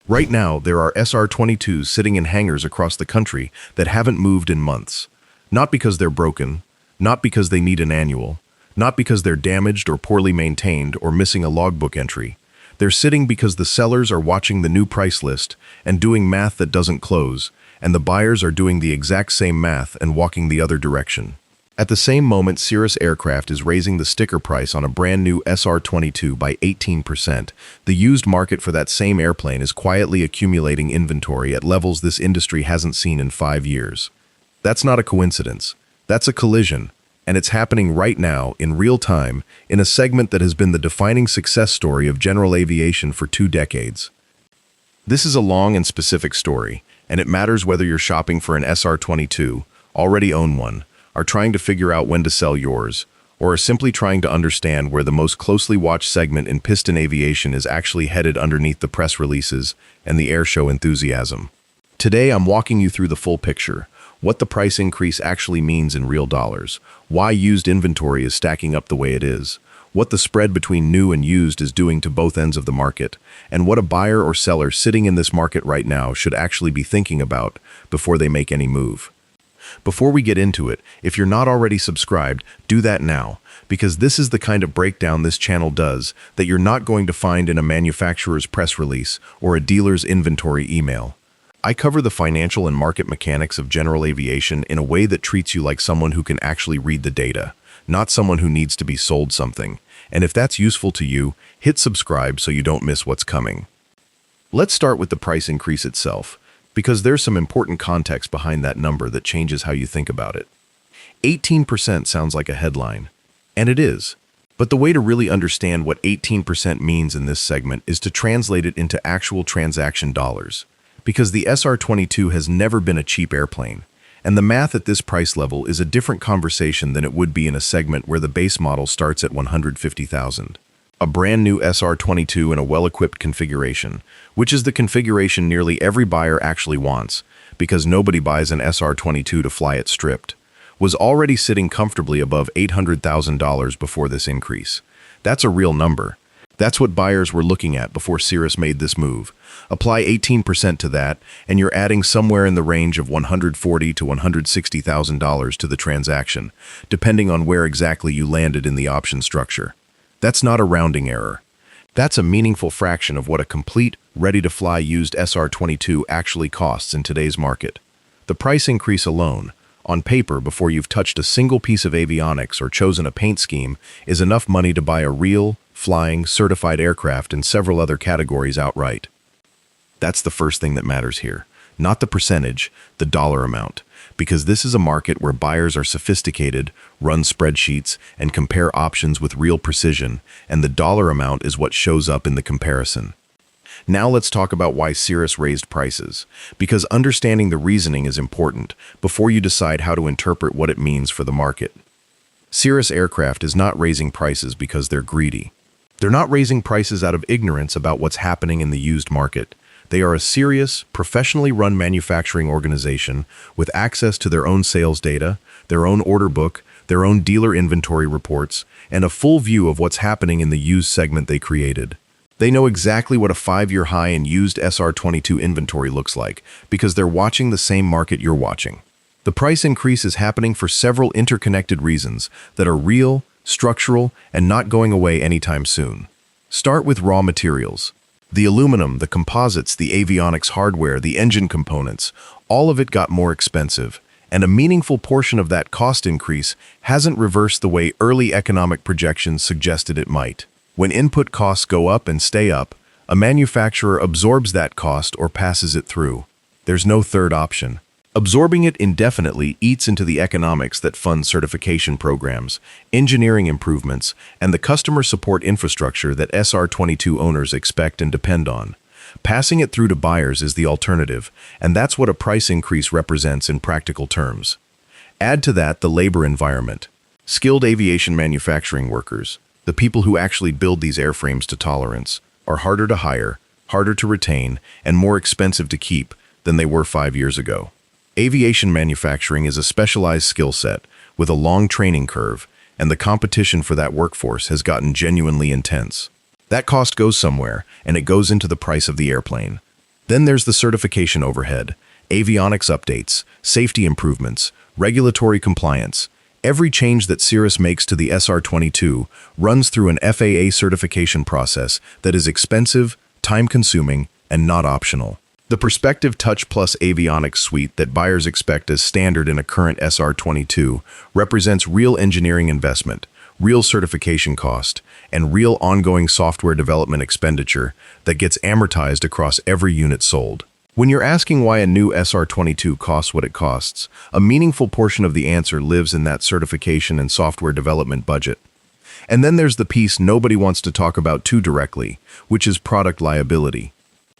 Right now, there are SR22s sitting in hangars across the country that haven't moved in months. Not because they're broken, not because they need an annual, not because they're damaged or poorly maintained or missing a logbook entry. They're sitting because the sellers are watching the new price list and doing math that doesn't close, and the buyers are doing the exact same math and walking the other direction. At the same moment, Cirrus Aircraft is raising the sticker price on a brand new SR22 by 18%. The used market for that same airplane is quietly accumulating inventory at levels this industry hasn't seen in 5 years. That's not a coincidence. That's a collision, and it's happening right now, in real time, in a segment that has been the defining success story of general aviation for 2 decades. This is a long and specific story, and it matters whether you're shopping for an SR22, already own one, are trying to figure out when to sell yours, or are simply trying to understand where the most closely watched segment in piston aviation is actually headed underneath the press releases and the airshow enthusiasm. Today, I'm walking you through the full picture, what the price increase actually means in real dollars, why used inventory is stacking up the way it is, what the spread between new and used is doing to both ends of the market, and what a buyer or seller sitting in this market right now should actually be thinking about before they make any move. Before we get into it, if you're not already subscribed, do that now, because this is the kind of breakdown this channel does that you're not going to find in a manufacturer's press release or a dealer's inventory email. I cover the financial and market mechanics of general aviation in a way that treats you like someone who can actually read the data, not someone who needs to be sold something. And if that's useful to you, hit subscribe so you don't miss what's coming. Let's start with the price increase itself, because there's some important context behind that number that changes how you think about it. 18% sounds like a headline, and it is. But the way to really understand what 18% means in this segment is to translate it into actual transaction dollars, because the SR22 has never been a cheap airplane, and the math at this price level is a different conversation than it would be in a segment where the base model starts at $150,000. A brand new SR22 in a well-equipped configuration, which is the configuration nearly every buyer actually wants, because nobody buys an SR22 to fly it stripped, was already sitting comfortably above $800,000 before this increase. That's a real number. That's what buyers were looking at before Cirrus made this move. Apply 18% to that, and you're adding somewhere in the range of $140,000 to $160,000 to the transaction, depending on where exactly you landed in the option structure. That's not a rounding error. That's a meaningful fraction of what a complete, ready-to-fly used SR22 actually costs in today's market. The price increase alone, on paper before you've touched a single piece of avionics or chosen a paint scheme, is enough money to buy a real, flying, certified aircraft in several other categories outright. That's the first thing that matters here. Not the percentage, the dollar amount. Because this is a market where buyers are sophisticated, run spreadsheets, and compare options with real precision, and the dollar amount is what shows up in the comparison. Now let's talk about why Cirrus raised prices, because understanding the reasoning is important before you decide how to interpret what it means for the market. Cirrus Aircraft is not raising prices because they're greedy. They're not raising prices out of ignorance about what's happening in the used market. They are a serious, professionally run manufacturing organization with access to their own sales data, their own order book, their own dealer inventory reports, and a full view of what's happening in the used segment they created. They know exactly what a 5-year high in used SR22 inventory looks like because they're watching the same market you're watching. The price increase is happening for several interconnected reasons that are real, structural, and not going away anytime soon. Start with raw materials. The aluminum, the composites, the avionics hardware, the engine components, all of it got more expensive, and a meaningful portion of that cost increase hasn't reversed the way early economic projections suggested it might. When input costs go up and stay up, a manufacturer absorbs that cost or passes it through. There's no third option. Absorbing it indefinitely eats into the economics that fund certification programs, engineering improvements, and the customer support infrastructure that SR22 owners expect and depend on. Passing it through to buyers is the alternative, and that's what a price increase represents in practical terms. Add to that the labor environment. Skilled aviation manufacturing workers, the people who actually build these airframes to tolerance, are harder to hire, harder to retain, and more expensive to keep than they were 5 years ago. Aviation manufacturing is a specialized skill set with a long training curve, and the competition for that workforce has gotten genuinely intense. That cost goes somewhere, and it goes into the price of the airplane. Then there's the certification overhead, avionics updates, safety improvements, regulatory compliance. Every change that Cirrus makes to the SR22 runs through an FAA certification process that is expensive, time-consuming, and not optional. The Perspective Touch Plus avionics suite that buyers expect as standard in a current SR22 represents real engineering investment, real certification cost, and real ongoing software development expenditure that gets amortized across every unit sold. When you're asking why a new SR22 costs what it costs, a meaningful portion of the answer lives in that certification and software development budget. And then there's the piece nobody wants to talk about too directly, which is product liability.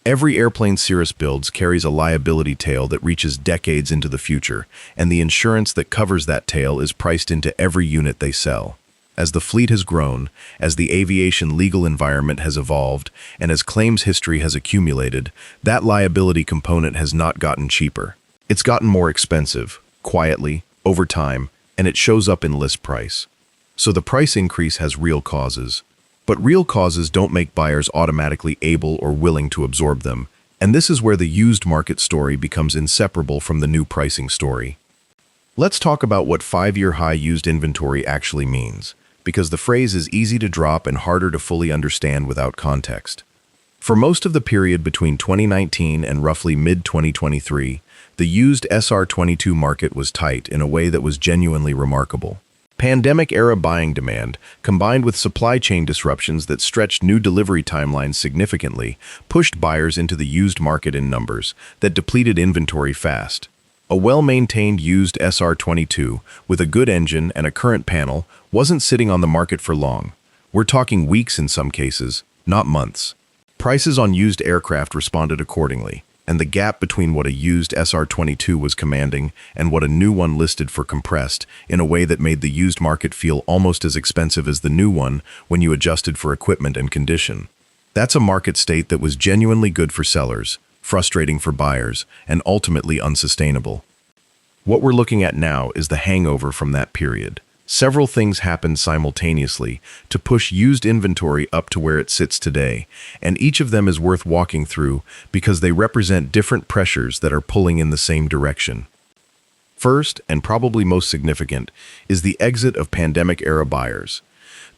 Every airplane Cirrus builds carries a liability tail that reaches decades into the future, and the insurance that covers that tail is priced into every unit they sell. As the fleet has grown, as the aviation legal environment has evolved, and as claims history has accumulated, that liability component has not gotten cheaper. It's gotten more expensive, quietly, over time, and it shows up in list price. So the price increase has real causes. But real causes don't make buyers automatically able or willing to absorb them, and this is where the used market story becomes inseparable from the new pricing story. Let's talk about what 5-year high used inventory actually means, because the phrase is easy to drop and harder to fully understand without context. For most of the period between 2019 and roughly mid-2023, the used SR22 market was tight in a way that was genuinely remarkable. Pandemic-era buying demand, combined with supply chain disruptions that stretched new delivery timelines significantly, pushed buyers into the used market in numbers that depleted inventory fast. A well-maintained used SR22 with a good engine and a current panel wasn't sitting on the market for long. We're talking weeks in some cases, not months. Prices on used aircraft responded accordingly, and the gap between what a used SR22 was commanding and what a new one listed for compressed in a way that made the used market feel almost as expensive as the new one when you adjusted for equipment and condition. That's a market state that was genuinely good for sellers, frustrating for buyers, and ultimately unsustainable. What we're looking at now is the hangover from that period. Several things happened simultaneously to push used inventory up to where it sits today, and each of them is worth walking through because they represent different pressures that are pulling in the same direction. First, and probably most significant, is the exit of pandemic-era buyers.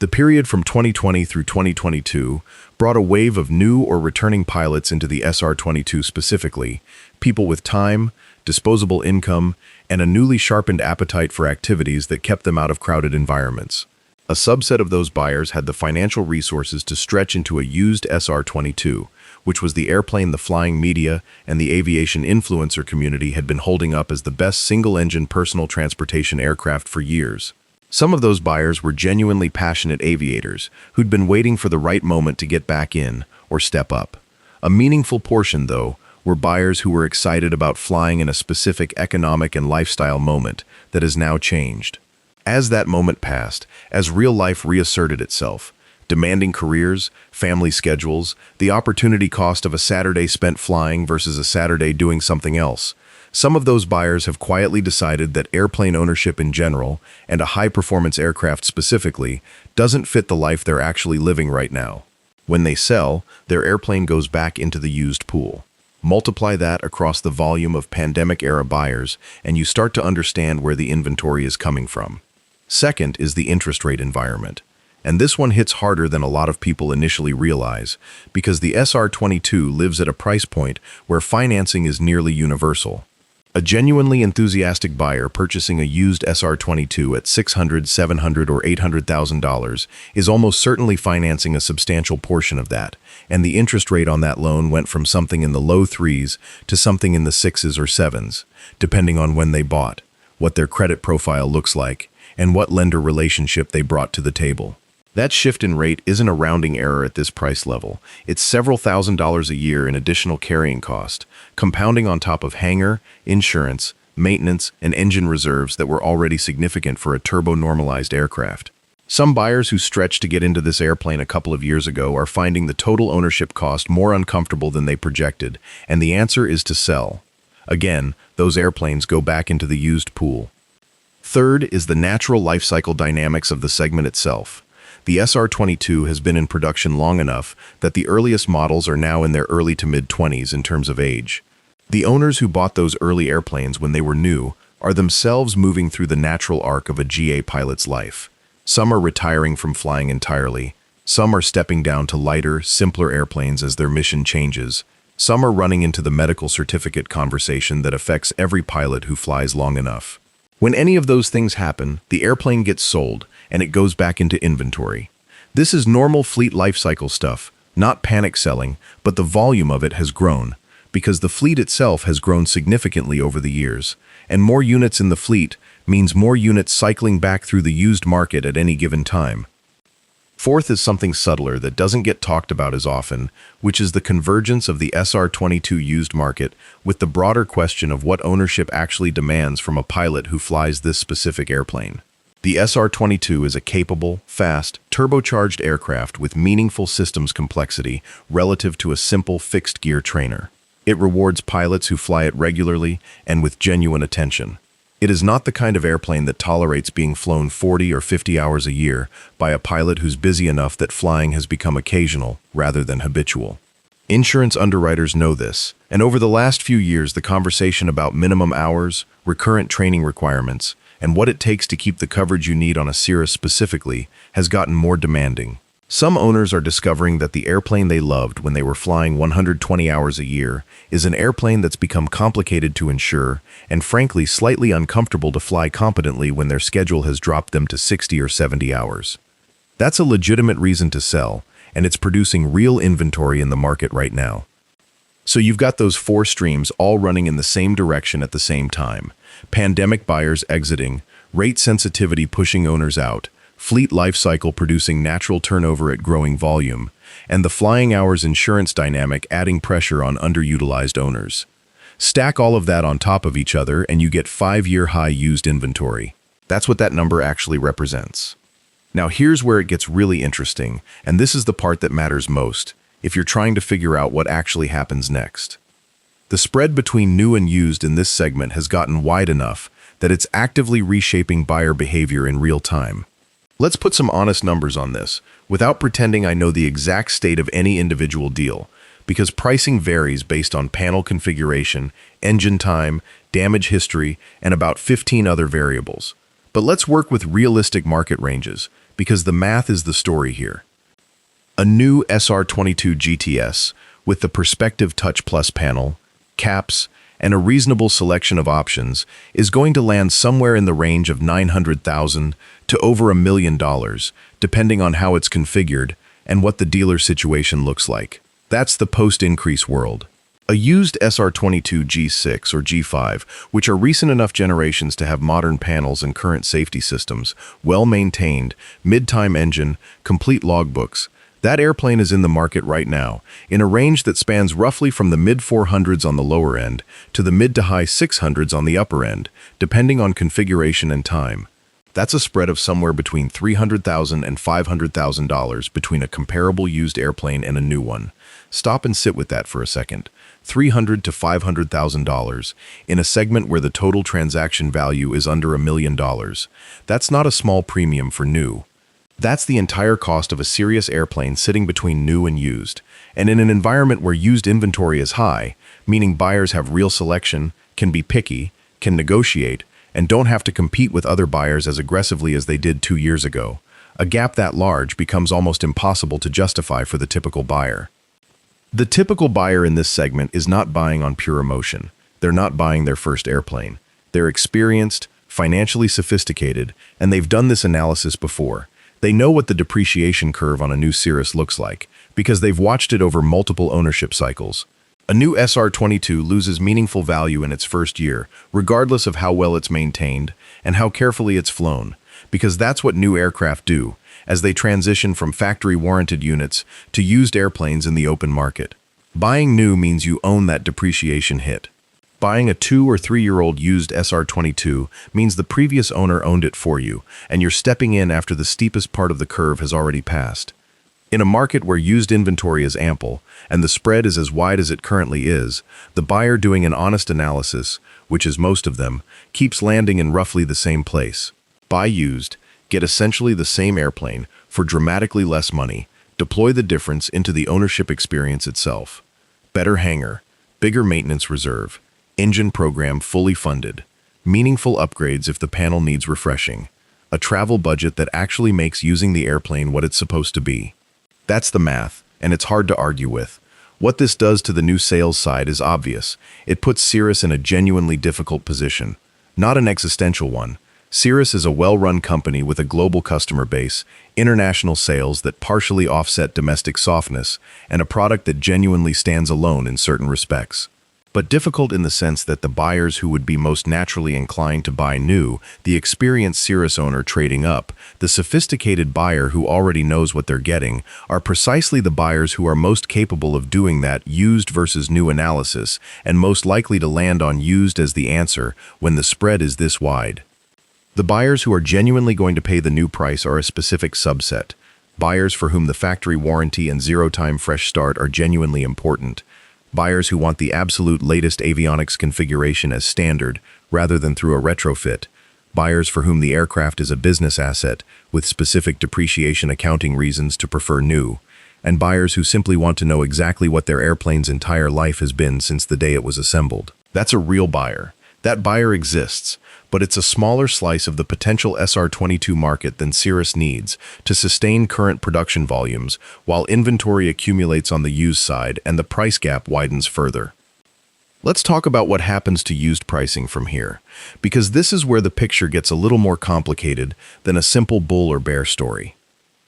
The period from 2020 through 2022 brought a wave of new or returning pilots into the SR22 specifically, people with time, disposable income, and a newly sharpened appetite for activities that kept them out of crowded environments. A subset of those buyers had the financial resources to stretch into a used SR22, which was the airplane the flying media and the aviation influencer community had been holding up as the best single-engine personal transportation aircraft for years. Some of those buyers were genuinely passionate aviators who'd been waiting for the right moment to get back in or step up. A meaningful portion, though, were buyers who were excited about flying in a specific economic and lifestyle moment that has now changed. As that moment passed, as real life reasserted itself, demanding careers, family schedules, the opportunity cost of a Saturday spent flying versus a Saturday doing something else, some of those buyers have quietly decided that airplane ownership in general, and a high-performance aircraft specifically, doesn't fit the life they're actually living right now. When they sell, their airplane goes back into the used pool. Multiply that across the volume of pandemic-era buyers, and you start to understand where the inventory is coming from. Second is the interest rate environment. And this one hits harder than a lot of people initially realize, because the SR22 lives at a price point where financing is nearly universal. A genuinely enthusiastic buyer purchasing a used SR22 at $600,000, $700,000, or $800,000 is almost certainly financing a substantial portion of that, and the interest rate on that loan went from something in the low 3s to something in the 6s or 7s, depending on when they bought, what their credit profile looks like, and what lender relationship they brought to the table. That shift in rate isn't a rounding error at this price level. It's several $1,000s a year in additional carrying cost, compounding on top of hangar, insurance, maintenance, and engine reserves that were already significant for a turbo-normalized aircraft. Some buyers who stretched to get into this airplane a couple of years ago are finding the total ownership cost more uncomfortable than they projected, and the answer is to sell. Again, those airplanes go back into the used pool. Third is the natural life cycle dynamics of the segment itself. The SR22 has been in production long enough that the earliest models are now in their early to mid-20s in terms of age. The owners who bought those early airplanes when they were new are themselves moving through the natural arc of a GA pilot's life. Some are retiring from flying entirely. Some are stepping down to lighter, simpler airplanes as their mission changes. Some are running into the medical certificate conversation that affects every pilot who flies long enough. When any of those things happen, the airplane gets sold and it goes back into inventory. This is normal fleet life cycle stuff, not panic selling, but the volume of it has grown because the fleet itself has grown significantly over the years, and more units in the fleet means more units cycling back through the used market at any given time. Fourth is something subtler that doesn't get talked about as often, which is the convergence of the SR22 used market with the broader question of what ownership actually demands from a pilot who flies this specific airplane. The SR22 is a capable, fast, turbocharged aircraft with meaningful systems complexity relative to a simple fixed-gear trainer. It rewards pilots who fly it regularly and with genuine attention. It is not the kind of airplane that tolerates being flown 40 or 50 hours a year by a pilot who's busy enough that flying has become occasional rather than habitual. Insurance underwriters know this, and over the last few years the conversation about minimum hours, recurrent training requirements, and what it takes to keep the coverage you need on a Cirrus specifically has gotten more demanding. Some owners are discovering that the airplane they loved when they were flying 120 hours a year is an airplane that's become complicated to insure and frankly slightly uncomfortable to fly competently when their schedule has dropped them to 60 or 70 hours. That's a legitimate reason to sell, and it's producing real inventory in the market right now. So you've got those four streams all running in the same direction at the same time. Pandemic buyers exiting, rate sensitivity pushing owners out, fleet life cycle producing natural turnover at growing volume, and the flying hours insurance dynamic adding pressure on underutilized owners. Stack all of that on top of each other and you get 5-year high used inventory. That's what that number actually represents. Now here's where it gets really interesting, and this is the part that matters most if you're trying to figure out what actually happens next. The spread between new and used in this segment has gotten wide enough that it's actively reshaping buyer behavior in real time. Let's put some honest numbers on this, without pretending I know the exact state of any individual deal, because pricing varies based on panel configuration, engine time, damage history, and about 15 other variables. But let's work with realistic market ranges, because the math is the story here. A new SR22 GTS with the Perspective Touch Plus panel, caps, and a reasonable selection of options is going to land somewhere in the range of $900,000 to over $1 million, depending on how it's configured and what the dealer situation looks like. That's the post-increase world. A used SR22 G6 or G5, which are recent enough generations to have modern panels and current safety systems, well-maintained, mid-time engine, complete logbooks, that airplane is in the market right now, in a range that spans roughly from the mid-400s on the lower end to the mid to high 600s on the upper end, depending on configuration and time. That's a spread of somewhere between $300,000 and $500,000 between a comparable used airplane and a new one. Stop and sit with that for a second. $300,000 to $500,000 in a segment where the total transaction value is under $1 million. That's not a small premium for new. That's the entire cost of a serious airplane sitting between new and used. And in an environment where used inventory is high, meaning buyers have real selection, can be picky, can negotiate, and don't have to compete with other buyers as aggressively as they did 2 years ago, a gap that large becomes almost impossible to justify for the typical buyer. The typical buyer in this segment is not buying on pure emotion. They're not buying their first airplane. They're experienced, financially sophisticated, and they've done this analysis before. They know what the depreciation curve on a new Cirrus looks like, because they've watched it over multiple ownership cycles. A new SR22 loses meaningful value in its first year, regardless of how well it's maintained and how carefully it's flown, because that's what new aircraft do, as they transition from factory-warranted units to used airplanes in the open market. Buying new means you own that depreciation hit. Buying a 2- or 3-year-old used SR22 means the previous owner owned it for you, and you're stepping in after the steepest part of the curve has already passed. In a market where used inventory is ample, and the spread is as wide as it currently is, the buyer doing an honest analysis, which is most of them, keeps landing in roughly the same place. Buy used, Get essentially the same airplane for dramatically less money. Deploy the difference into the ownership experience itself. Better hangar, bigger maintenance reserve, engine program fully funded, meaningful upgrades if the panel needs refreshing, a travel budget that actually makes using the airplane what it's supposed to be. That's the math, and it's hard to argue with. What this does to the new sales side is obvious. It puts Cirrus in a genuinely difficult position, not an existential one. Cirrus is a well-run company with a global customer base, international sales that partially offset domestic softness, and a product that genuinely stands alone in certain respects. But difficult in the sense that the buyers who would be most naturally inclined to buy new, the experienced Cirrus owner trading up, the sophisticated buyer who already knows what they're getting, are precisely the buyers who are most capable of doing that used versus new analysis, and most likely to land on used as the answer when the spread is this wide. The buyers who are genuinely going to pay the new price are a specific subset. Buyers for whom the factory warranty and zero-time fresh start are genuinely important. Buyers who want the absolute latest avionics configuration as standard, rather than through a retrofit. Buyers for whom the aircraft is a business asset, with specific depreciation accounting reasons to prefer new. And buyers who simply want to know exactly what their airplane's entire life has been since the day it was assembled. That's a real buyer. That buyer exists, but it's a smaller slice of the potential SR22 market than Cirrus needs to sustain current production volumes while inventory accumulates on the used side and the price gap widens further. Let's talk about what happens to used pricing from here, because this is where the picture gets a little more complicated than a simple bull or bear story.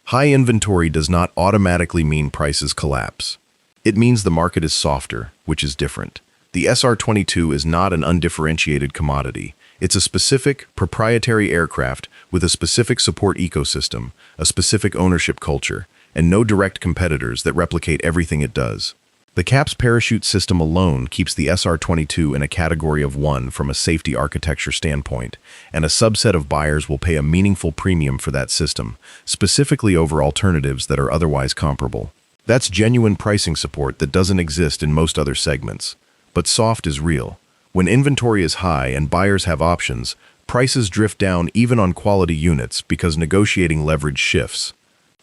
High inventory does not automatically mean prices collapse. It means the market is softer, which is different. The SR22 is not an undifferentiated commodity. It's a specific, proprietary aircraft with a specific support ecosystem, a specific ownership culture, and no direct competitors that replicate everything it does. The CAPS parachute system alone keeps the SR22 in a category of one from a safety architecture standpoint, and a subset of buyers will pay a meaningful premium for that system, specifically over alternatives that are otherwise comparable. That's genuine pricing support that doesn't exist in most other segments. But soft is real. When inventory is high and buyers have options, prices drift down even on quality units because negotiating leverage shifts.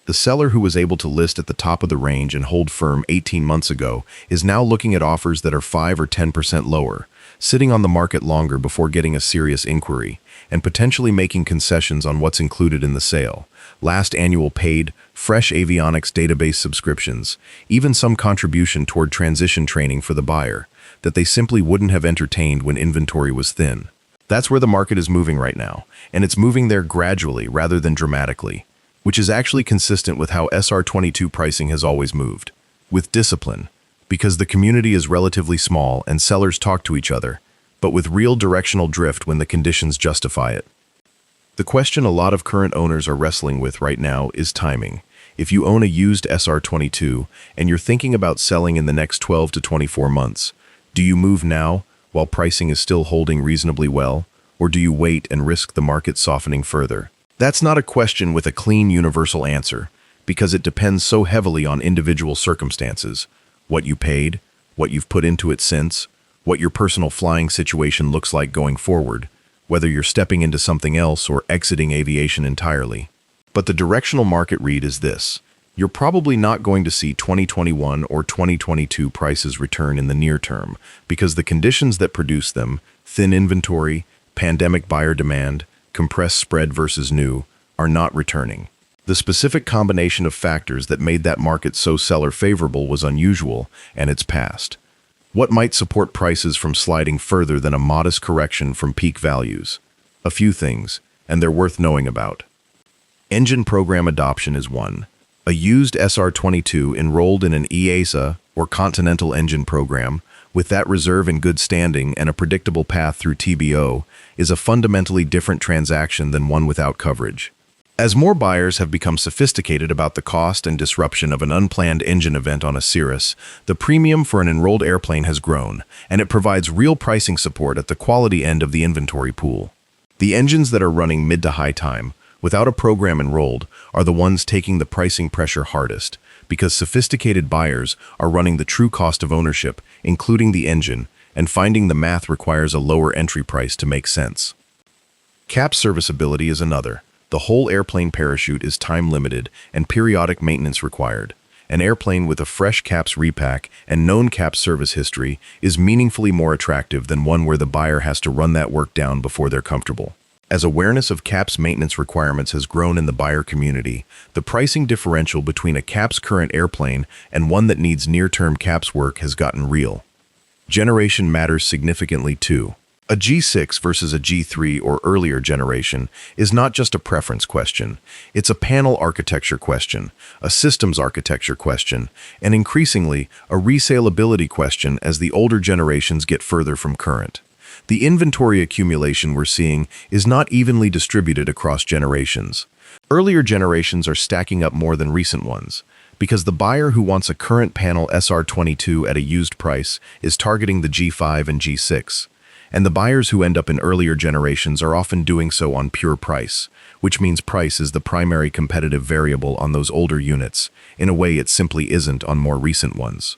The seller who was able to list at the top of the range and hold firm 18 months ago is now looking at offers that are 5 or 10% lower, sitting on the market longer before getting a serious inquiry, and potentially making concessions on what's included in the sale. Last annual paid, fresh avionics database subscriptions, even some contribution toward transition training for the buyer, that they simply wouldn't have entertained when inventory was thin. That's where the market is moving right now, and it's moving there gradually rather than dramatically, which is actually consistent with how SR22 pricing has always moved, with discipline, because the community is relatively small and sellers talk to each other, but with real directional drift when the conditions justify it. The question a lot of current owners are wrestling with right now is timing. If you own a used SR22 and you're thinking about selling in the next 12 to 24 months, do you move now while pricing is still holding reasonably well, or do you wait and risk the market softening further? That's not a question with a clean universal answer, because it depends so heavily on individual circumstances, what you paid, what you've put into it since, what your personal flying situation looks like going forward, whether you're stepping into something else or exiting aviation entirely. But the directional market read is this. You're probably not going to see 2021 or 2022 prices return in the near term because the conditions that produce them, thin inventory, pandemic buyer demand, compressed spread versus new, are not returning. The specific combination of factors that made that market so seller favorable was unusual, and it's past. What might support prices from sliding further than a modest correction from peak values? A few things, and they're worth knowing about. Engine program adoption is one. A used SR22 enrolled in an EASA or Continental engine program, with that reserve in good standing and a predictable path through TBO, is a fundamentally different transaction than one without coverage. As more buyers have become sophisticated about the cost and disruption of an unplanned engine event on a Cirrus, the premium for an enrolled airplane has grown, and it provides real pricing support at the quality end of the inventory pool. The engines that are running mid to high time, without a program enrolled, are the ones taking the pricing pressure hardest, because sophisticated buyers are running the true cost of ownership, including the engine, and finding the math requires a lower entry price to make sense. CAP serviceability is another. The whole airplane parachute is time-limited and periodic maintenance required. An airplane with a fresh CAPS repack and known CAPS service history is meaningfully more attractive than one where the buyer has to run that work down before they're comfortable. As awareness of CAPS maintenance requirements has grown in the buyer community, the pricing differential between a CAPS current airplane and one that needs near-term CAPS work has gotten real. Generation matters significantly too. A G6 versus a G3 or earlier generation is not just a preference question, it's a panel architecture question, a systems architecture question, and increasingly, a resaleability question as the older generations get further from current. The inventory accumulation we're seeing is not evenly distributed across generations. Earlier generations are stacking up more than recent ones, because the buyer who wants a current panel SR22 at a used price is targeting the G5 and G6. And the buyers who end up in earlier generations are often doing so on pure price, which means price is the primary competitive variable on those older units, in a way it simply isn't on more recent ones.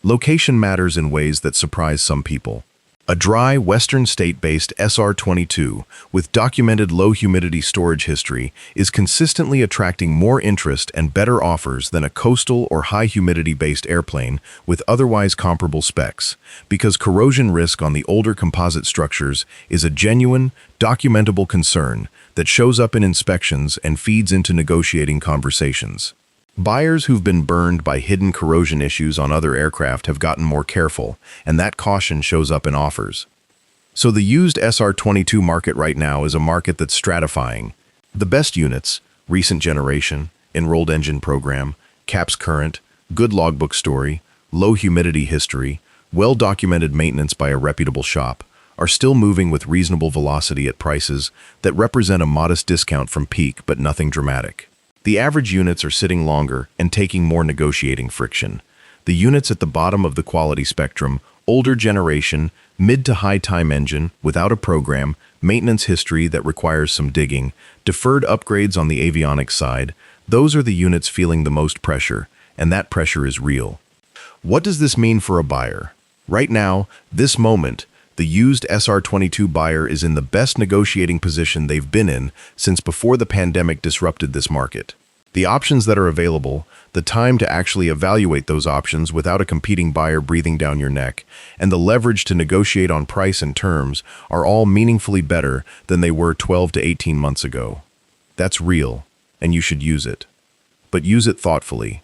Location matters in ways that surprise some people. A dry, western state-based SR22 with documented low-humidity storage history is consistently attracting more interest and better offers than a coastal or high-humidity-based airplane with otherwise comparable specs, because corrosion risk on the older composite structures is a genuine, documentable concern that shows up in inspections and feeds into negotiating conversations. Buyers who've been burned by hidden corrosion issues on other aircraft have gotten more careful, and that caution shows up in offers. So the used SR22 market right now is a market that's stratifying. The best units, recent generation, enrolled engine program, CAPS current, good logbook story, low humidity history, well-documented maintenance by a reputable shop, are still moving with reasonable velocity at prices that represent a modest discount from peak but nothing dramatic. The average units are sitting longer and taking more negotiating friction. The units at the bottom of the quality spectrum, older generation, mid to high time engine, without a program, maintenance history that requires some digging, deferred upgrades on the avionics side, those are the units feeling the most pressure, and that pressure is real. What does this mean for a buyer? Right now, this moment, the used SR22 buyer is in the best negotiating position they've been in since before the pandemic disrupted this market. The options that are available, the time to actually evaluate those options without a competing buyer breathing down your neck, and the leverage to negotiate on price and terms are all meaningfully better than they were 12 to 18 months ago. That's real, and you should use it. But use it thoughtfully.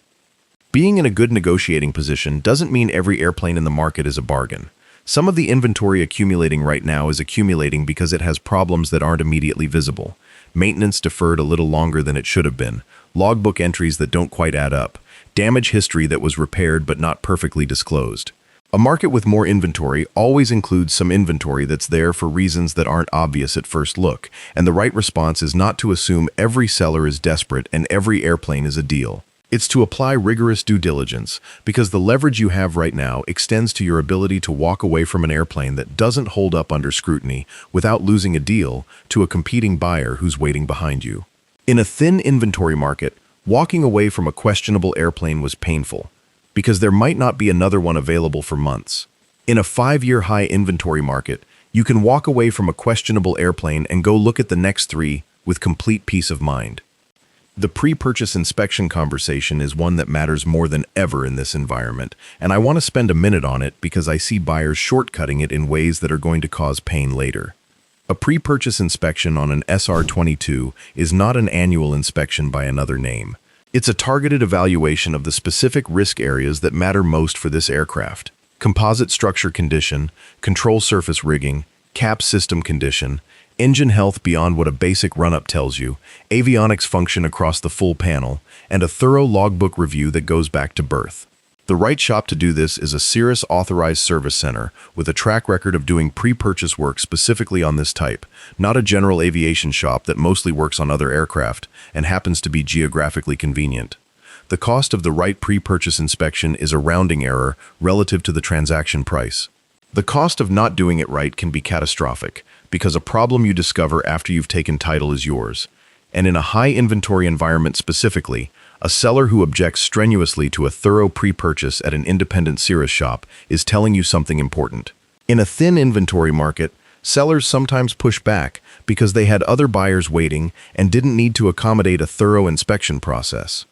Being in a good negotiating position doesn't mean every airplane in the market is a bargain. Some of the inventory accumulating right now is accumulating because it has problems that aren't immediately visible. Maintenance deferred a little longer than it should have been, logbook entries that don't quite add up, damage history that was repaired but not perfectly disclosed. A market with more inventory always includes some inventory that's there for reasons that aren't obvious at first look, and the right response is not to assume every seller is desperate and every airplane is a deal. It's to apply rigorous due diligence, because the leverage you have right now extends to your ability to walk away from an airplane that doesn't hold up under scrutiny without losing a deal to a competing buyer who's waiting behind you. In a thin inventory market, walking away from a questionable airplane was painful, because there might not be another one available for months. In a 5-year high inventory market, you can walk away from a questionable airplane and go look at the next 3 with complete peace of mind. The pre-purchase inspection conversation is one that matters more than ever in this environment, and I want to spend a minute on it because I see buyers shortcutting it in ways that are going to cause pain later. A pre-purchase inspection on an SR22 is not an annual inspection by another name. It's a targeted evaluation of the specific risk areas that matter most for this aircraft: composite structure condition, control surface rigging, CAPS system condition, engine health beyond what a basic run-up tells you, avionics function across the full panel, and a thorough logbook review that goes back to birth. The right shop to do this is a Cirrus authorized service center with a track record of doing pre-purchase work specifically on this type, not a general aviation shop that mostly works on other aircraft and happens to be geographically convenient. The cost of the right pre-purchase inspection is a rounding error relative to the transaction price. The cost of not doing it right can be catastrophic, because a problem you discover after you've taken title is yours. And in a high inventory environment specifically, a seller who objects strenuously to a thorough pre-purchase at an independent Cirrus shop is telling you something important. In a thin inventory market, Sellers sometimes push back because they had other buyers waiting and didn't need to accommodate a thorough inspection process.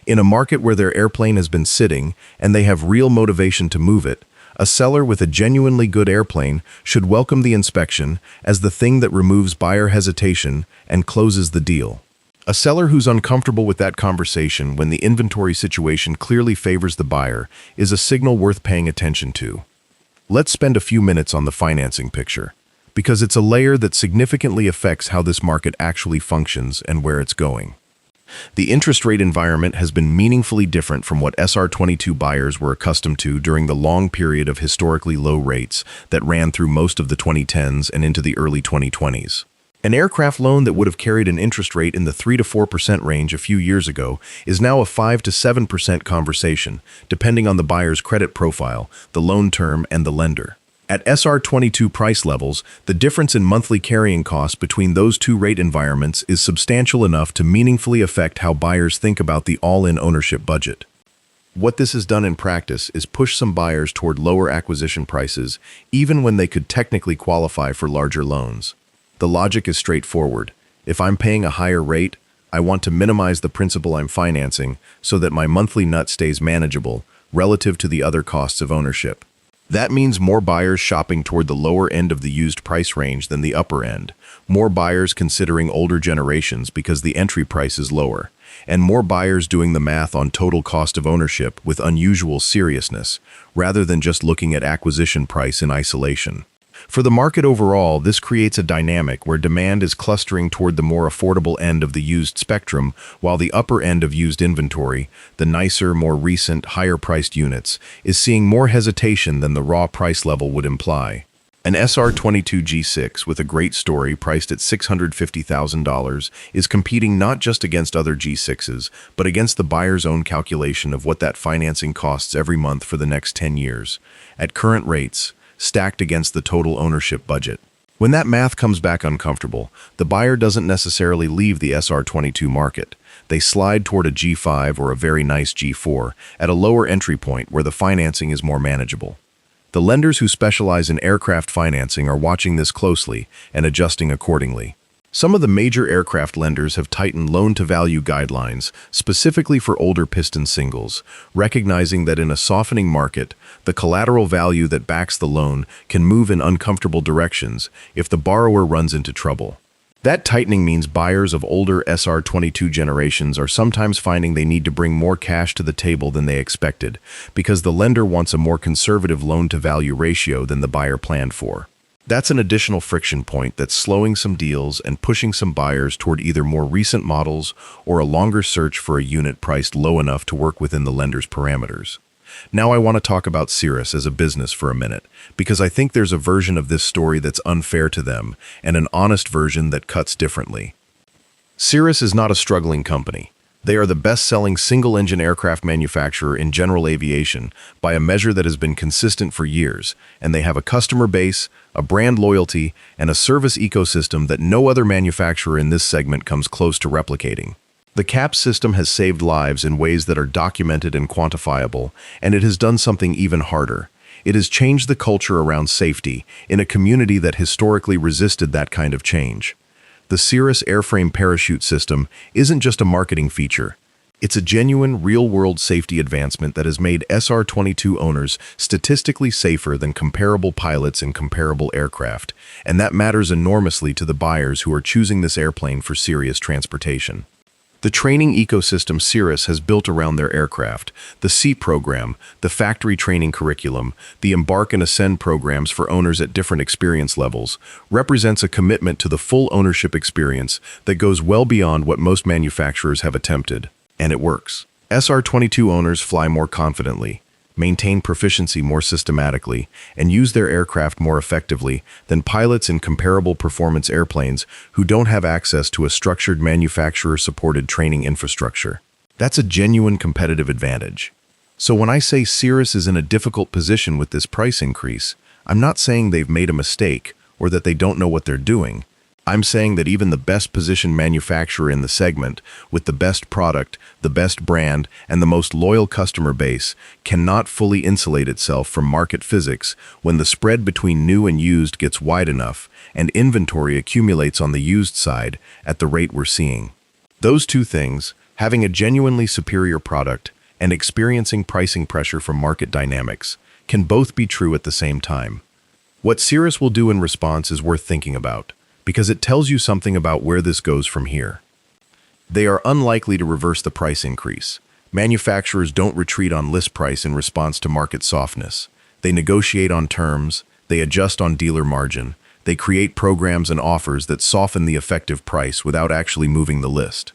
In a market where their airplane has been sitting and they have real motivation to move it, a seller with a genuinely good airplane should welcome the inspection as the thing that removes buyer hesitation and closes the deal. A seller who's uncomfortable with that conversation when the inventory situation clearly favors the buyer is a signal worth paying attention to. Let's spend a few minutes on the financing picture, because it's a layer that significantly affects how this market actually functions and where it's going. The interest rate environment has been meaningfully different from what SR22 buyers were accustomed to during the long period of historically low rates that ran through most of the 2010s and into the early 2020s. An aircraft loan that would have carried an interest rate in the 3 to 4% range a few years ago is now a 5 to 7% conversation, depending on the buyer's credit profile, the loan term, and the lender. At SR22 price levels, the difference in monthly carrying costs between those two rate environments is substantial enough to meaningfully affect how buyers think about the all-in ownership budget. What this has done in practice is push some buyers toward lower acquisition prices, even when they could technically qualify for larger loans. The logic is straightforward. If I'm paying a higher rate, I want to minimize the principal I'm financing so that my monthly nut stays manageable relative to the other costs of ownership. That means more buyers shopping toward the lower end of the used price range than the upper end, more buyers considering older generations because the entry price is lower, and more buyers doing the math on total cost of ownership with unusual seriousness, rather than just looking at acquisition price in isolation. For the market overall, this creates a dynamic where demand is clustering toward the more affordable end of the used spectrum, while the upper end of used inventory, the nicer, more recent, higher-priced units, is seeing more hesitation than the raw price level would imply. An SR22 G6 with a great story priced at $650,000 is competing not just against other G6s, but against the buyer's own calculation of what that financing costs every month for the next 10 years. At current rates, stacked against the total ownership budget. When that math comes back uncomfortable, the buyer doesn't necessarily leave the SR22 market. They slide toward a G5 or a very nice G4 at a lower entry point where the financing is more manageable. The lenders who specialize in aircraft financing are watching this closely and adjusting accordingly. Some of the major aircraft lenders have tightened loan-to-value guidelines specifically for older piston singles, recognizing that in a softening market, the collateral value that backs the loan can move in uncomfortable directions if the borrower runs into trouble. That tightening means buyers of older SR22 generations are sometimes finding they need to bring more cash to the table than they expected because the lender wants a more conservative loan-to-value ratio than the buyer planned for. That's an additional friction point that's slowing some deals and pushing some buyers toward either more recent models or a longer search for a unit priced low enough to work within the lender's parameters. Now I want to talk about Cirrus as a business for a minute, because I think there's a version of this story that's unfair to them and an honest version that cuts differently. Cirrus is not a struggling company. They are the best-selling single-engine aircraft manufacturer in general aviation by a measure that has been consistent for years, and they have a customer base, a brand loyalty, and a service ecosystem that no other manufacturer in this segment comes close to replicating. The CAP system has saved lives in ways that are documented and quantifiable, and it has done something even harder. It has changed the culture around safety in a community that historically resisted that kind of change. The Cirrus airframe parachute system isn't just a marketing feature. It's a genuine, real-world safety advancement that has made SR22 owners statistically safer than comparable pilots in comparable aircraft, and that matters enormously to the buyers who are choosing this airplane for serious transportation. The training ecosystem Cirrus has built around their aircraft, the SEAT program, the factory training curriculum, the Embark and Ascend programs for owners at different experience levels, represents a commitment to the full ownership experience that goes well beyond what most manufacturers have attempted. And it works. SR22 owners fly more confidently, maintain proficiency more systematically, and use their aircraft more effectively than pilots in comparable performance airplanes who don't have access to a structured manufacturer-supported training infrastructure. That's a genuine competitive advantage. So when I say Cirrus is in a difficult position with this price increase, I'm not saying they've made a mistake or that they don't know what they're doing. I'm saying that even the best positioned manufacturer in the segment, with the best product, the best brand, and the most loyal customer base, cannot fully insulate itself from market physics when the spread between new and used gets wide enough and inventory accumulates on the used side at the rate we're seeing. Those two things, having a genuinely superior product and experiencing pricing pressure from market dynamics, can both be true at the same time. What Cirrus will do in response is worth thinking about, because it tells you something about where this goes from here. They are unlikely to reverse the price increase. Manufacturers don't retreat on list price in response to market softness. They negotiate on terms, they adjust on dealer margin, they create programs and offers that soften the effective price without actually moving the list.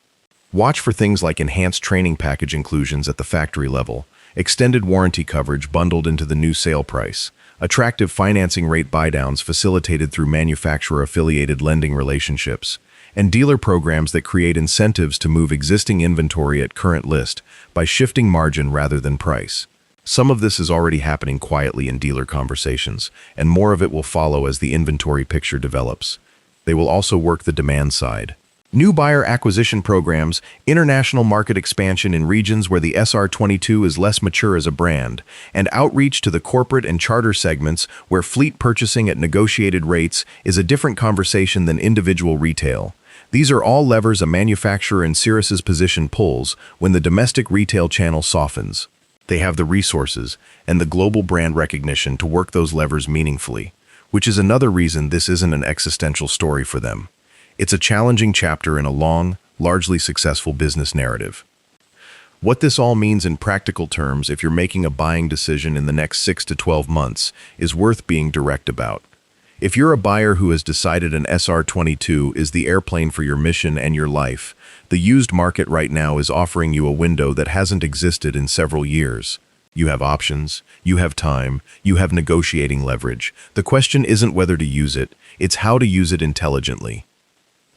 Watch for things like enhanced training package inclusions at the factory level, extended warranty coverage bundled into the new sale price, attractive financing rate buydowns facilitated through manufacturer-affiliated lending relationships, and dealer programs that create incentives to move existing inventory at current list by shifting margin rather than price. Some of this is already happening quietly in dealer conversations, and more of it will follow as the inventory picture develops. They will also work the demand side. New buyer acquisition programs, international market expansion in regions where the SR22 is less mature as a brand, and outreach to the corporate and charter segments where fleet purchasing at negotiated rates is a different conversation than individual retail. These are all levers a manufacturer in Cirrus's position pulls when the domestic retail channel softens. They have the resources and the global brand recognition to work those levers meaningfully, which is another reason this isn't an existential story for them. It's a challenging chapter in a long, largely successful business narrative. What this all means in practical terms if you're making a buying decision in the next 6 to 12 months is worth being direct about. If you're a buyer who has decided an SR22 is the airplane for your mission and your life, the used market right now is offering you a window that hasn't existed in several years. You have options, you have time, you have negotiating leverage. The question isn't whether to use it, it's how to use it intelligently.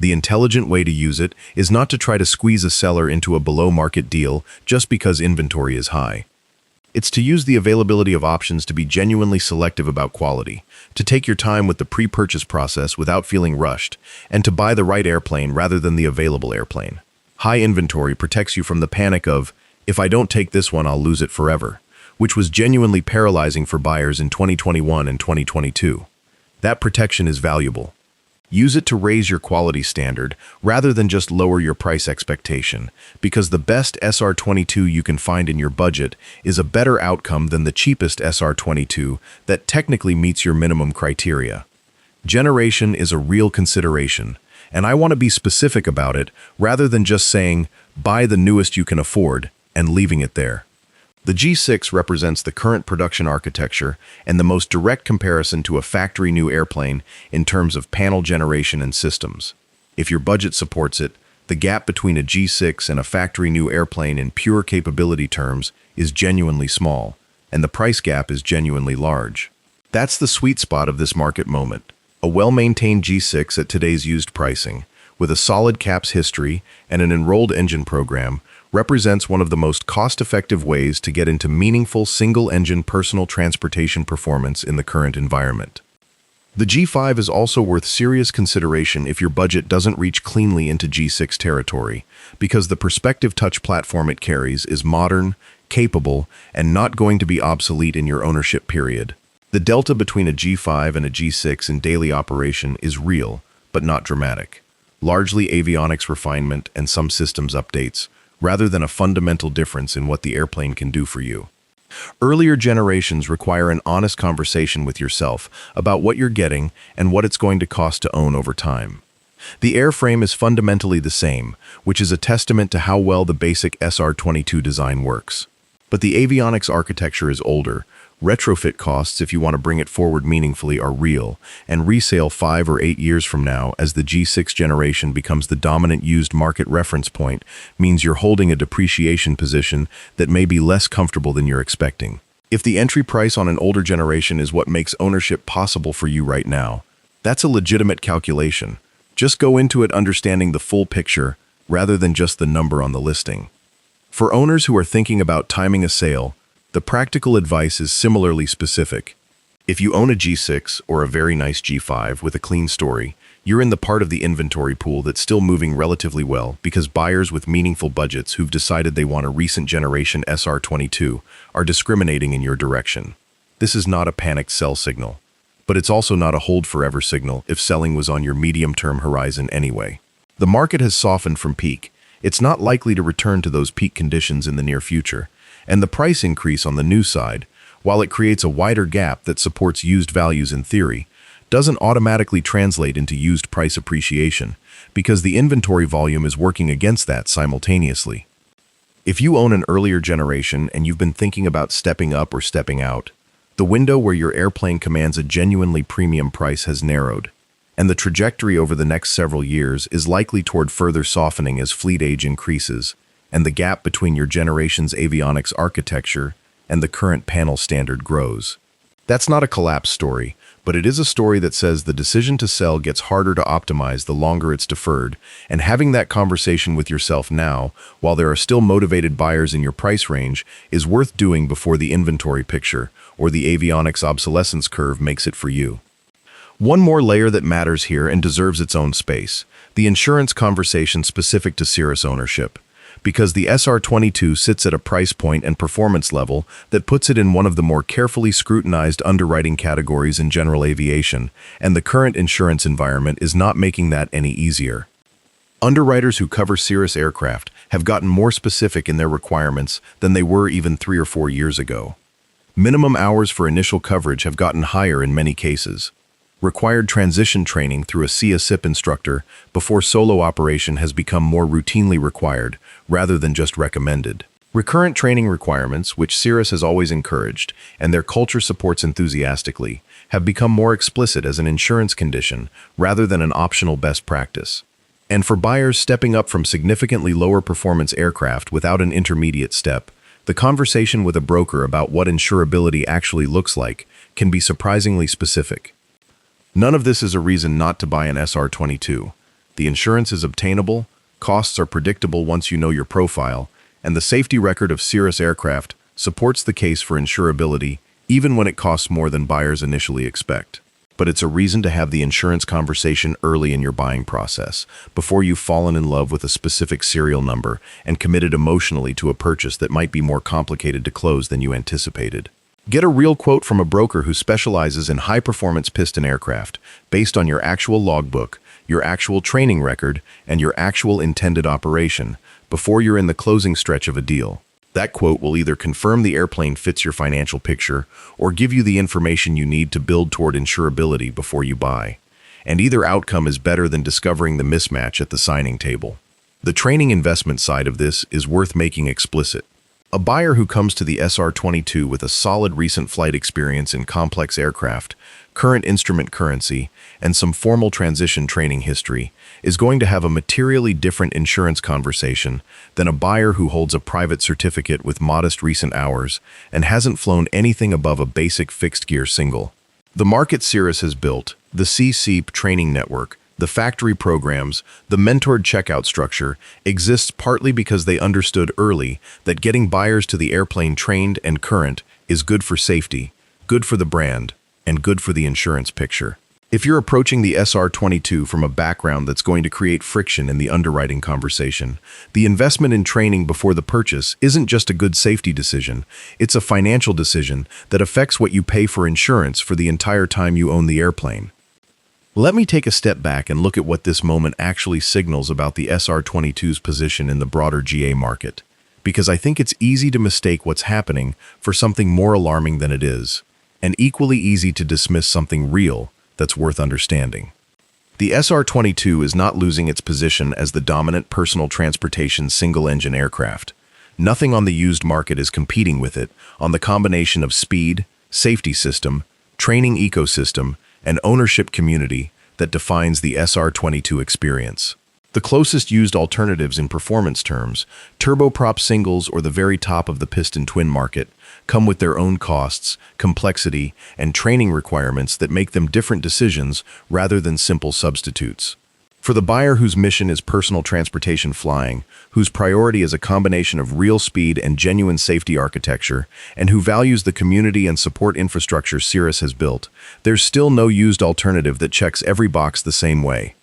The intelligent way to use it is not to try to squeeze a seller into a below-market deal just because inventory is high. It's to use the availability of options to be genuinely selective about quality, to take your time with the pre-purchase process without feeling rushed, and to buy the right airplane rather than the available airplane. High inventory protects you from the panic of, if I don't take this one, I'll lose it forever, which was genuinely paralyzing for buyers in 2021 and 2022. That protection is valuable. Use it to raise your quality standard rather than just lower your price expectation, because the best SR22 you can find in your budget is a better outcome than the cheapest SR22 that technically meets your minimum criteria. Generation is a real consideration, and I want to be specific about it rather than just saying, buy the newest you can afford and leaving it there. The G6 represents the current production architecture and the most direct comparison to a factory-new airplane in terms of panel generation and systems. If your budget supports it, the gap between a G6 and a factory-new airplane in pure capability terms is genuinely small, and the price gap is genuinely large. That's the sweet spot of this market moment. A well-maintained G6 at today's used pricing, with a solid CAPS history and an enrolled engine program, represents one of the most cost-effective ways to get into meaningful single-engine personal transportation performance in the current environment. The G5 is also worth serious consideration if your budget doesn't reach cleanly into G6 territory, because the Perspective Touch platform it carries is modern, capable, and not going to be obsolete in your ownership period. The delta between a G5 and a G6 in daily operation is real, but not dramatic. Largely avionics refinement and some systems updates, rather than a fundamental difference in what the airplane can do for you. Earlier generations require an honest conversation with yourself about what you're getting and what it's going to cost to own over time. The airframe is fundamentally the same, which is a testament to how well the basic SR22 design works. But the avionics architecture is older. Retrofit costs, if you want to bring it forward meaningfully, are real, and resale 5 or 8 years from now, as the G6 generation becomes the dominant used market reference point, means you're holding a depreciation position that may be less comfortable than you're expecting. If the entry price on an older generation is what makes ownership possible for you right now, that's a legitimate calculation. Just go into it understanding the full picture, rather than just the number on the listing. For owners who are thinking about timing a sale, the practical advice is similarly specific. If you own a G6 or a very nice G5 with a clean story, You're in the part of the inventory pool that's still moving relatively well because buyers with meaningful budgets who've decided they want a recent generation SR22 are discriminating in your direction. This is not a panicked sell signal, but it's also not a hold forever signal if selling was on your medium-term horizon anyway. The market has softened from peak. It's not likely to return to those peak conditions in the near future, and the price increase on the new side, while it creates a wider gap that supports used values in theory, doesn't automatically translate into used price appreciation because the inventory volume is working against that simultaneously. If you own an earlier generation and you've been thinking about stepping up or stepping out, the window where your airplane commands a genuinely premium price has narrowed, and the trajectory over the next several years is likely toward further softening as fleet age increases and the gap between your generation's avionics architecture and the current panel standard grows. That's not a collapse story, but it is a story that says the decision to sell gets harder to optimize the longer it's deferred, and having that conversation with yourself now, while there are still motivated buyers in your price range, is worth doing before the inventory picture or the avionics obsolescence curve makes it for you. One more layer that matters here and deserves its own space: the insurance conversation specific to Cirrus ownership. Because the SR22 sits at a price point and performance level that puts it in one of the more carefully scrutinized underwriting categories in general aviation, and the current insurance environment is not making that any easier. Underwriters who cover Cirrus aircraft have gotten more specific in their requirements than they were even 3 or 4 years ago. Minimum hours for initial coverage have gotten higher in many cases. Required transition training through a SIP instructor before solo operation has become more routinely required, rather than just recommended. Recurrent training requirements, which Cirrus has always encouraged, and their culture supports enthusiastically, have become more explicit as an insurance condition, rather than an optional best practice. And for buyers stepping up from significantly lower performance aircraft without an intermediate step, the conversation with a broker about what insurability actually looks like can be surprisingly specific. None of this is a reason not to buy an SR22. The insurance is obtainable, costs are predictable once you know your profile, and the safety record of Cirrus aircraft supports the case for insurability even when it costs more than buyers initially expect. But it's a reason to have the insurance conversation early in your buying process, before you've fallen in love with a specific serial number and committed emotionally to a purchase that might be more complicated to close than you anticipated. Get a real quote from a broker who specializes in high-performance piston aircraft, based on your actual logbook, your actual training record, and your actual intended operation, before you're in the closing stretch of a deal. That quote will either confirm the airplane fits your financial picture or give you the information you need to build toward insurability before you buy. And either outcome is better than discovering the mismatch at the signing table. The training investment side of this is worth making explicit. A buyer who comes to the SR22 with a solid recent flight experience in complex aircraft, current instrument currency, and some formal transition training history is going to have a materially different insurance conversation than a buyer who holds a private certificate with modest recent hours and hasn't flown anything above a basic fixed-gear single. The market Cirrus has built, the SIP training network, the factory programs, the mentored checkout structure, exists partly because they understood early that getting buyers to the airplane trained and current is good for safety, good for the brand, and good for the insurance picture. If you're approaching the SR22 from a background that's going to create friction in the underwriting conversation, the investment in training before the purchase isn't just a good safety decision, it's a financial decision that affects what you pay for insurance for the entire time you own the airplane. Let me take a step back and look at what this moment actually signals about the SR22's position in the broader GA market, because I think it's easy to mistake what's happening for something more alarming than it is, and equally easy to dismiss something real that's worth understanding. The SR22 is not losing its position as the dominant personal transportation single-engine aircraft. Nothing on the used market is competing with it on the combination of speed, safety system, training ecosystem, and ownership community that defines the SR22 experience. The closest used alternatives in performance terms, turboprop singles or the very top of the piston twin market, come with their own costs, complexity, and training requirements that make them different decisions rather than simple substitutes. For the buyer whose mission is personal transportation flying, whose priority is a combination of real speed and genuine safety architecture, and who values the community and support infrastructure Cirrus has built, there's still no used alternative that checks every box the same way.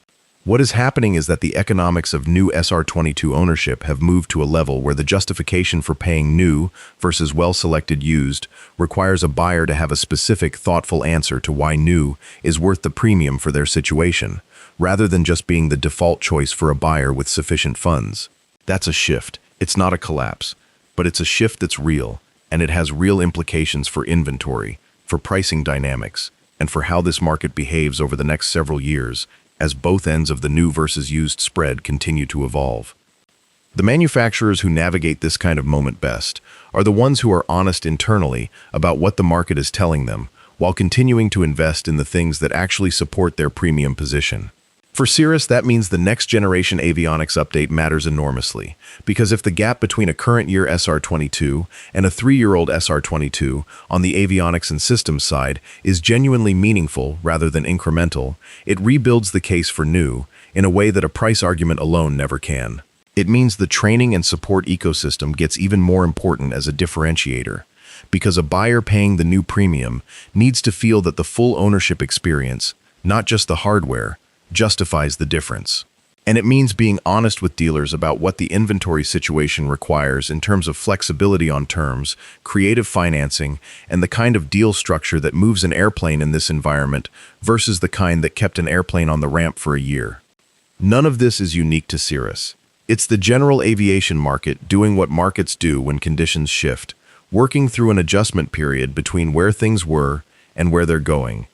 What is happening is that the economics of new SR22 ownership have moved to a level where the justification for paying new versus well-selected used requires a buyer to have a specific, thoughtful answer to why new is worth the premium for their situation, rather than just being the default choice for a buyer with sufficient funds. That's a shift. It's not a collapse, but it's a shift that's real, and it has real implications for inventory, for pricing dynamics, and for how this market behaves over the next several years as both ends of the new versus used spread continue to evolve. The manufacturers who navigate this kind of moment best are the ones who are honest internally about what the market is telling them, while continuing to invest in the things that actually support their premium position. For Cirrus, that means the next generation avionics update matters enormously, because if the gap between a current year SR22 and a 3-year-old SR22 on the avionics and systems side is genuinely meaningful rather than incremental, it rebuilds the case for new in a way that a price argument alone never can. It means the training and support ecosystem gets even more important as a differentiator, because a buyer paying the new premium needs to feel that the full ownership experience, not just the hardware, justifies the difference. And it means being honest with dealers about what the inventory situation requires in terms of flexibility on terms, creative financing, and the kind of deal structure that moves an airplane in this environment versus the kind that kept an airplane on the ramp for a year. None of this is unique to Cirrus. It's the general aviation market doing what markets do when conditions shift, working through an adjustment period between where things were and where they're going,